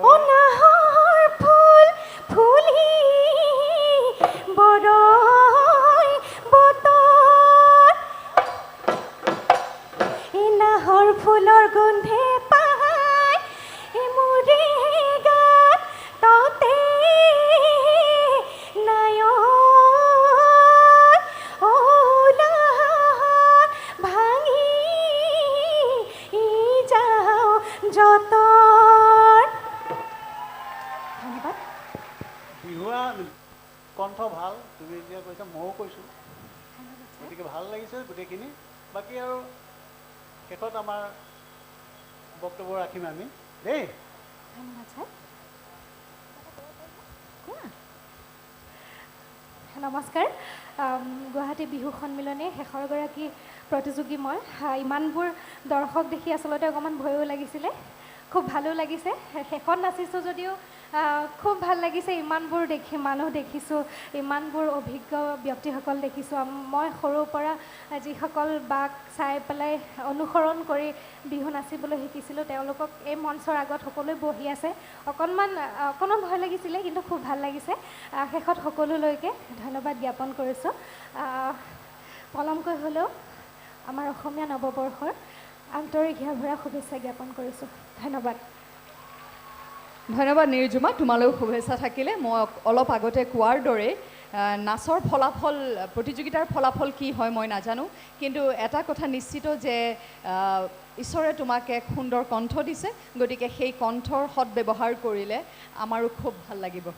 অনাহৰ ফুল ফুলি বৰই বতৰ নাহৰ ফুলৰ গোন্ধে পাই মোৰে গাত ততে নায়ন ওলাহত ভাঙি যাওঁ যতৰ। ধন্যবাদ। বিহুৱা কণ্ঠ ভাল, তুমি এতিয়া কৈছা, ময়ো কৈছোঁ, গতিকে ভাল লাগিছে গোটেইখিনি। বাকী আৰু শেষত আমাৰ বক্তব্য ৰাখিম আমি দেই। ধন্যবাদ ছাৰ। নমস্কাৰ। গুৱাহাটী বিহু সন্মিলনী শেষৰগৰাকী প্ৰতিযোগী মই। ইমানবোৰ দৰ্শক দেখি আচলতে অকণমান ভয়ো লাগিছিলে, খুব ভালো লাগিছে। শেষত নাচিছোঁ যদিও খুব ভাল লাগিছে। ইমানবোৰ মানুহ দেখিছোঁ, ইমানবোৰ অভিজ্ঞ ব্যক্তিসকল দেখিছোঁ। মই সৰুৰ পৰা যিসকল বাক চাই পেলাই অনুসৰণ কৰি বিহু নাচিবলৈ শিকিছিলোঁ, তেওঁলোকক এই মঞ্চৰ আগত সকলোৱে বহি আছে। অকণমান ভয় লাগিছিলে, কিন্তু খুব ভাল লাগিছে। শেষত সকলোলৈকে ধন্যবাদ জ্ঞাপন কৰিছোঁ। পলমকৈ হ'লেও আমাৰ অসমীয়া নৱবৰ্ষৰ আন্তৰিক হিয়াভৰা শুভেচ্ছা জ্ঞাপন কৰিছোঁ। ধন্যবাদ। ধন্যবাদ নিৰ্জুমা, তোমালৈও শুভেচ্ছা থাকিলে। মই অলপ আগতে কোৱাৰ দৰে নাচৰ ফলাফল, প্ৰতিযোগিতাৰ ফলাফল কি হয় মই নাজানো, কিন্তু এটা কথা নিশ্চিত যে ঈশ্বৰে তোমাক এক সুন্দৰ কণ্ঠ দিছে, গতিকে সেই কণ্ঠৰ সৎব্যৱহাৰ কৰিলে আমাৰো খুব ভাল লাগিব।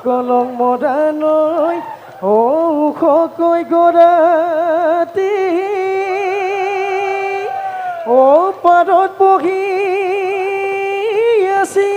কলং মৰানৈ ওখকৈ গৰাতি পাৰত বহি আছি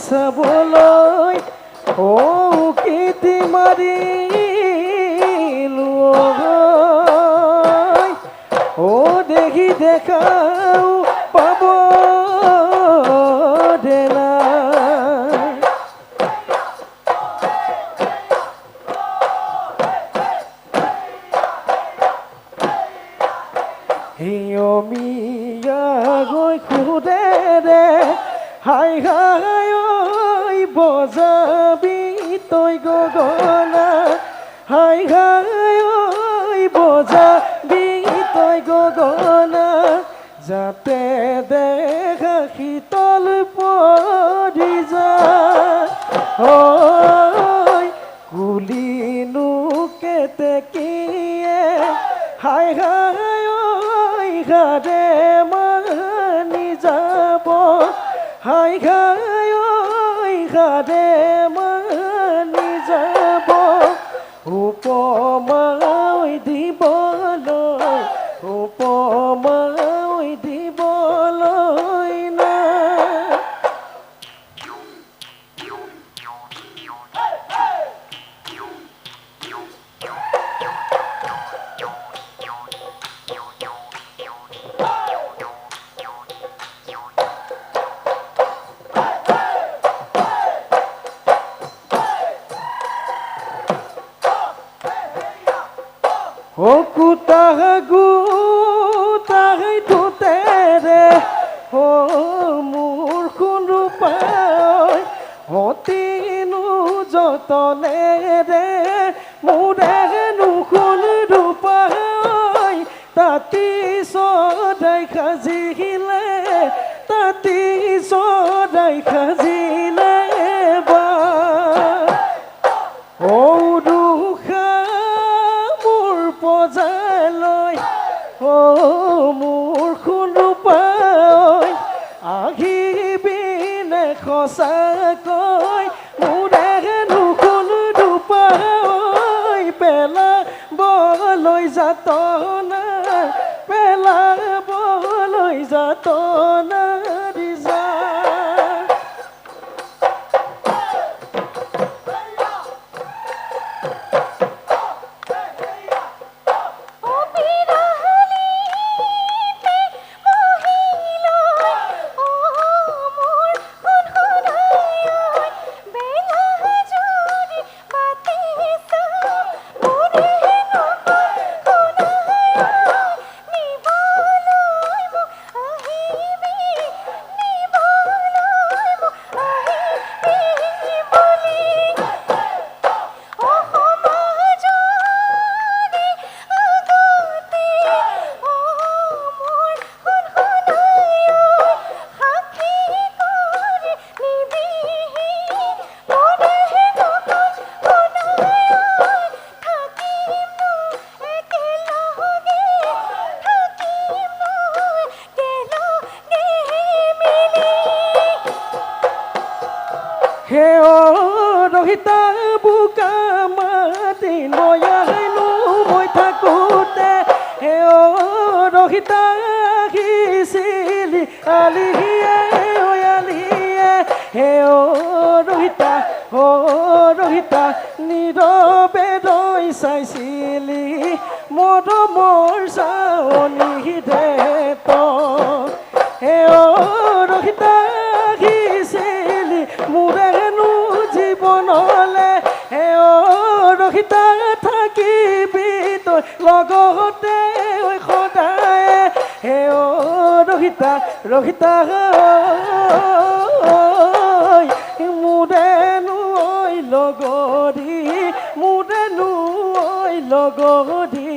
চাবলৈ কীৰ্তি মাৰিলো দেখি দেখাও পাব দেনা হিয়মিয়া গৈ খুদে ৰে হাই হাই বজাবি তই গগনা হাই হাই বজাবি তই গগনা যাতে দেখা শীতল পৰি যায় কুলিনো কেতেকীয়ে হাই হাই ঘাৰে মানি যাব হাই হাই ঐ সাধে মানি যাব উপমা ঐ দিবলৈ উপমা ঐ দিবলৈ না ও কুতাহ গুতাই তুতেৰে ও মোৰ খুন্দু পাই অতিনো যতনেৰে মোৰেনো খুন্দু পাই তাতি সদাই সাজিলে তাতি সদাই সাজিলে বা ঔৰুষা মোৰ পজালৈ ও মোৰ খুন্দু পাই আহিবিনে সঁচাকৈ মোৰেনো খুন্দু পাই পেলাবলৈ যাতনা পেলাবলৈ যাতনা দিছা হে ও ৰহিতা বোকা মাতি নয়াইনো মই থাকোঁতে হে ও ৰহিতা আহিছিলি আলিয়ে ঐ আলিয়ে হে ও ৰহিতা নীৰৱে ৰৈ চাইছিলি মৰমৰ চাৱনি দেত হে ও ৰহিতা আহিছিলি মোৰেনো জীৱনলে হে ও ৰহিতা থাকিবি তই লগতে ঐ সদায় হে ও ৰহিতা মোৰেনো ঐ লগৰী মোৰেনো ঐ লগৰী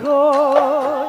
হয়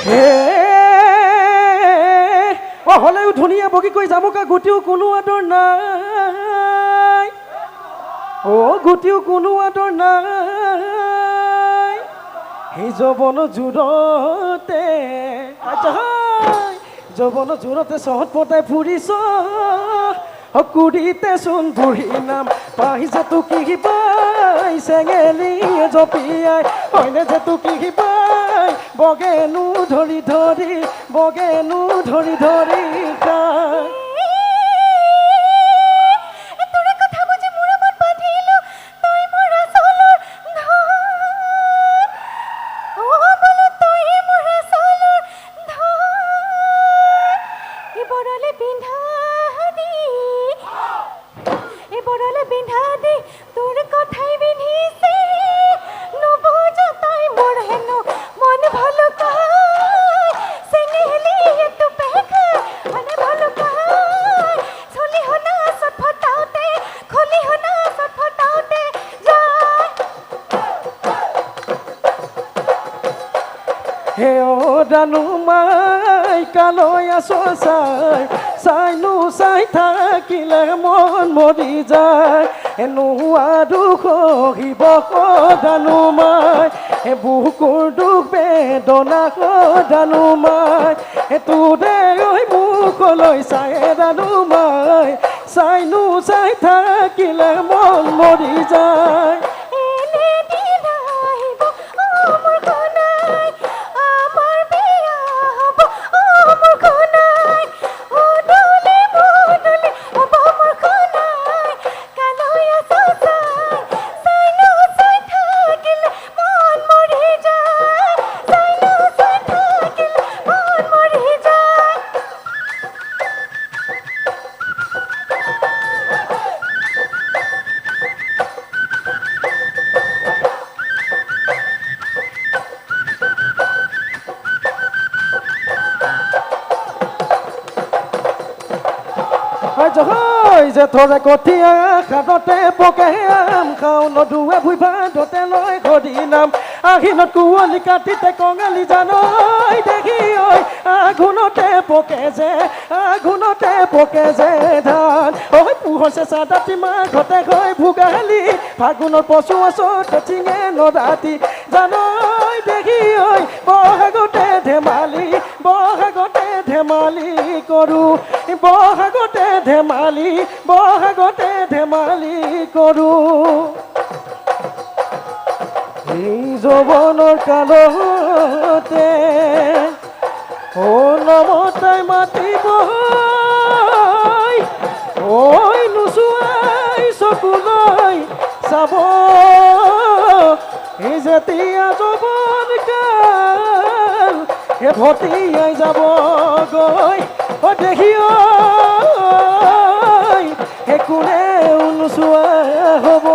হে অ হ'লেও ধুনীয়া বগী কৈ জামুকা গুটিও কোনো আদৰ নাই অ গুটিও কোনো আদৰ নাই সেই যৌৱন জোৰতে যৌৱন জোৰতে চহত পতাই ফুৰিছ কুৰিতে চোন বুঢ়ী নাম পাহি যে তো কি পাই চেঙেলি জপিয়াই হয়নে যে তো কি পাই বগেনো ধৰি ধৰি বগেনো ধৰি ধৰি খাই হে ও জানো মাই কালৈ আছ চাই চাইনো চাই থাকিলে মন মৰি যায় নোৱাৰো সহিব জানো মাই বুকুৰ দুখ বেদনা জানো মাই তোৰে ঐ মুখলৈ চাই জানো মাই চাইনো চাই থাকিলে মন মৰি যায় যে থৰে কঠীয়া খাদতে পকে আম খাওঁ নদুৱে ভুই ভাদতে লয় ঘড়ী নাম আহিনত কুঁৱলী কাটিতে কঙালী জানৈ দেখি ঐ আঘোণতে পকে যে ধান ঐ পুহৰ চেঁচা দাঁতি মাঘতে গৈ ভোগালী ফাগুনৰ পচু আচতে চিঙে নৰাতি জানৈ দেখি ঐ বহাগতে ধেমালি কৰোঁ বহাগতে ধেমালি কৰোঁ এই যৌৱনৰ কালতে ও নমতাই মাতিব ঐ নোচোৱাই চকুলৈ চাব এই যেতিয়া যৌৱন কাল ভটিয়াই যাব গৈ দেখি কোনে নোচোৱা হ'ব